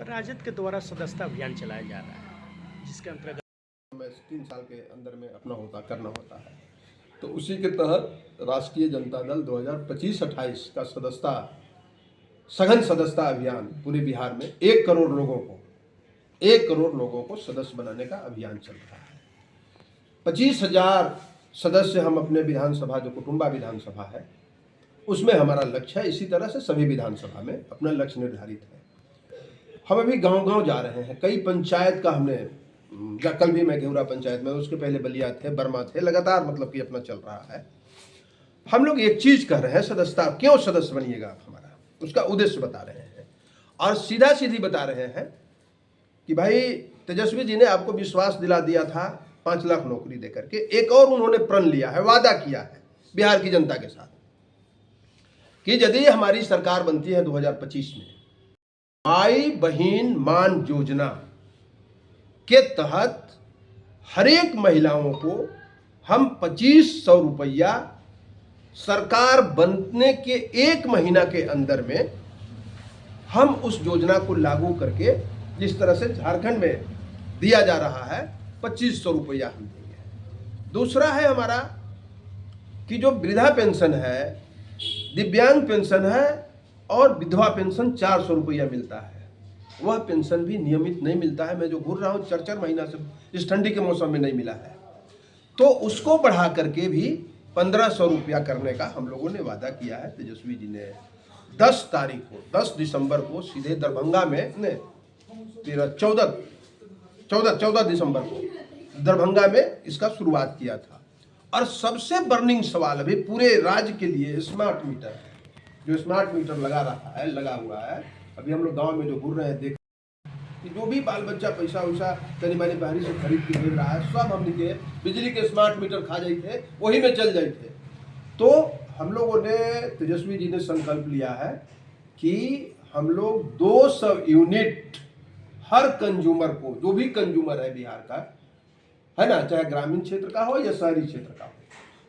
राजद के द्वारा सदस्यता अभियान चलाया जा रहा है, जिसके अंतर्गत हमें 3 साल के अंदर में अपना करना होता है। तो उसी के तहत राष्ट्रीय जनता दल 2025-28 का सघन सदस्यता अभियान पूरे बिहार में 1 करोड़ लोगों को सदस्य बनाने का अभियान चल रहा है। 25,000 सदस्य हम अपने विधानसभा, जो कुटुंबा विधानसभा है, उसमें हमारा लक्ष्य है। इसी तरह से सभी विधानसभा में अपना लक्ष्य निर्धारित है। हम अभी गांव-गांव जा रहे हैं। कई पंचायत का हमने, कल भी मैं घेवरा पंचायत में, उसके पहले बलिया थे, बर्मा थे, लगातार मतलब कि अपना चल रहा है। हम लोग एक चीज कर रहे हैं, सदस्यता क्यों सदस्य बनिएगा आप हमारा, उसका उद्देश्य बता रहे हैं और सीधा सीधी बता रहे हैं कि भाई तेजस्वी जी ने आपको विश्वास दिला दिया था 5 लाख नौकरी देकर के। एक और उन्होंने प्रण लिया है, वादा किया है बिहार की जनता के साथ कि यदि हमारी सरकार बनती है 2025 में, माई बहन मान योजना के तहत हर एक महिलाओं को हम 2500 रुपया सरकार बनने के 1 महीना के अंदर में हम उस योजना को लागू करके, जिस तरह से झारखंड में दिया जा रहा है, 2500 रुपया हम देंगे। दूसरा है हमारा कि जो वृद्धा पेंशन है, दिव्यांग पेंशन है और विधवा पेंशन 400 रुपया मिलता है, वह पेंशन भी नियमित नहीं मिलता है। मैं जो घूर रहा हूँ 4-4 महीना से, इस ठंडी के मौसम में नहीं मिला है, तो उसको बढ़ा करके भी 1500 रुपया करने का हम लोगों ने वादा किया है। तेजस्वी जी ने 10 दिसंबर को सीधे दरभंगा में, 14 दिसंबर को दरभंगा में इसका शुरुआत किया था। और सबसे बर्निंग सवाल अभी पूरे राज्य के लिए स्मार्ट मीटर है। जो स्मार्ट मीटर लगा हुआ है, अभी हम लोग गांव में जो घूर रहे हैं, देख कि जो भी बाल बच्चा पैसा वैसा तनी मानी बाहरी से खरीद के भेज रहा है, सब हमने के बिजली के स्मार्ट मीटर खा जाए थे, वही में चल जाए थे। तो हम लोगों ने, तेजस्वी जी ने संकल्प लिया है कि हम लोग 200 यूनिट हर कंज्यूमर को, जो भी कंज्यूमर है बिहार का, है ना, चाहे ग्रामीण क्षेत्र का हो या शहरी क्षेत्र का हो,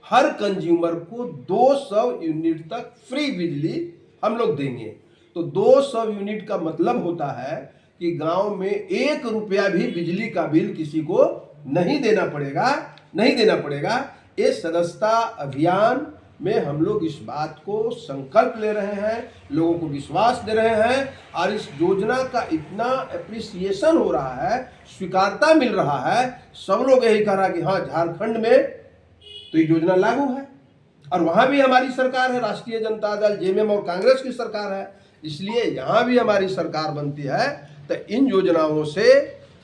हर कंज्यूमर को 200 यूनिट तक फ्री बिजली हम लोग देंगे। तो 200 यूनिट का मतलब होता है कि गांव में 1 रुपया भी बिजली का बिल किसी को नहीं देना पड़ेगा। ये सदस्यता अभियान में हम लोग इस बात को संकल्प ले रहे हैं, लोगों को विश्वास दे रहे हैं और इस योजना का इतना एप्रिसिएशन हो रहा है, स्वीकारता मिल रहा है। सब लोग यही कह रहा है कि हाँ, झारखंड में तो ये योजना लागू है और वहां भी हमारी सरकार है, राष्ट्रीय जनता दल, जेएमएम और कांग्रेस की सरकार है, इसलिए यहां भी हमारी सरकार बनती है। तो इन योजनाओं से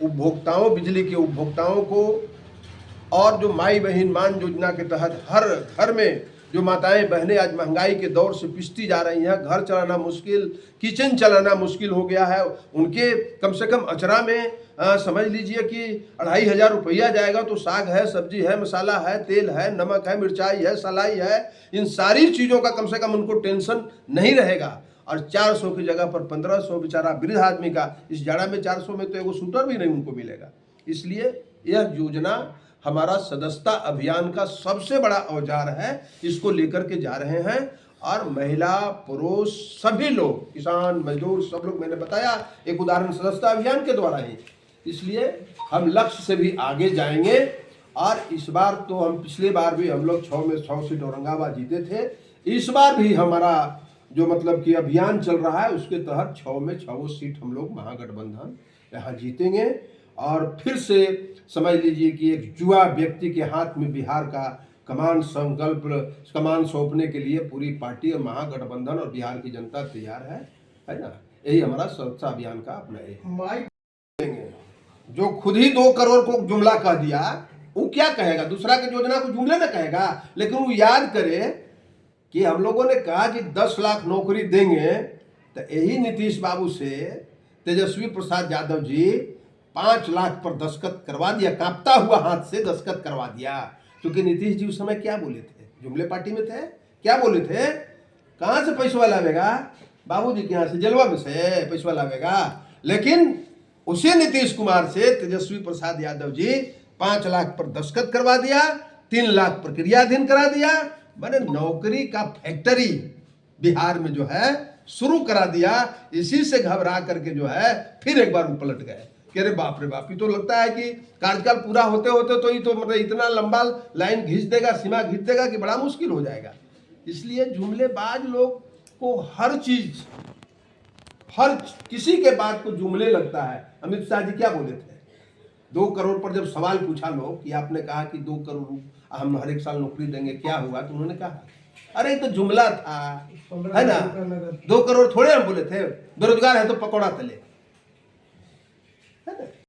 उपभोक्ताओं, बिजली के उपभोक्ताओं को, और जो माई बहन मान योजना के तहत हर घर में जो माताएं बहनें आज महंगाई के दौर से पिसती जा रही हैं, घर चलाना मुश्किल, किचन चलाना मुश्किल हो गया है, उनके कम से कम अचरा में समझ लीजिए कि 2500 रुपया जाएगा तो साग है, सब्जी है, मसाला है, तेल है, नमक है, मिर्चाई है, सलाई है, इन सारी चीज़ों का कम से कम उनको टेंशन नहीं रहेगा। और 400 की जगह पर 1500 बेचारा वृद्ध आदमी का, इस जाड़ा में 400 में तो एगो सूटर भी नहीं उनको मिलेगा। इसलिए यह योजना हमारा सदस्यता अभियान का सबसे बड़ा औजार है। इसको लेकर के जा रहे हैं और महिला, पुरुष, सभी लोग, किसान, मजदूर, सब लोग, मैंने बताया एक उदाहरण सदस्यता अभियान के द्वारा ही। इसलिए हम लक्ष्य से भी आगे जाएंगे और इस बार तो हम, पिछले बार भी हम लोग 6 में 6 सीट औरंगाबाद जीते थे। इस बार भी हमारा जो मतलब कि अभियान चल रहा है, उसके तहत 6 में 6 सीट हम लोग महागठबंधन यहाँ जीतेंगे। और फिर से समझ लीजिए कि एक जुआ व्यक्ति के हाथ में बिहार का कमान सौंपने के लिए पूरी पार्टी और महागठबंधन और बिहार की जनता तैयार है ना। यही हमारा सदस्यता अभियान का अपना है। जो खुद ही 2 करोड़ को जुमला कह दिया, वो क्या कहेगा, दूसरा की योजना को जुमले में कहेगा। लेकिन वो याद करे कि हम लोगों ने कहा कि 10 लाख नौकरी देंगे, तो यही नीतीश बाबू से तेजस्वी प्रसाद यादव जी 5 लाख पर दस्तखत करवा दिया, कांपता हुआ हाथ से दस्तखत करवा दिया। क्योंकि नीतीश जी उस समय क्या बोले थे, जुमले पार्टी में थे, क्या बोले थे, कहाँ से पैसा लावेगा, बाबूजी के यहाँ से, जलवा में से पैसा लावेगा। लेकिन उसी नीतीश कुमार से तेजस्वी प्रसाद यादव जी 5 लाख पर दस्तखत करवा दिया, 3 लाख प्रक्रियाधीन करा दिया। मैंने नौकरी का फैक्ट्री बिहार में जो है शुरू करा दिया, इसी से घबरा करके जो है फिर एक बार वो पलट गए कि अरे बाप रे बाप, ये तो लगता है कि कार्यकाल पूरा होते होते तो ये तो मतलब इतना लंबा लाइन खींच देगा, सीमा खींच देगा कि बड़ा मुश्किल हो जाएगा। इसलिए जुमलेबाज लोग को हर चीज, हर किसी के बात को जुमले लगता है। अमित शाह जी क्या बोले थे 2 करोड़ पर जब सवाल पूछा लोग कि आपने कहा कि 2 करोड़ हम हर एक साल नौकरी देंगे, क्या हुआ? तो उन्होंने कहा अरे ये तो जुमला था, है ना, 2 करोड़ थोड़े हम बोले थे, बेरोजगार है तो पकौड़ा तले, है ना।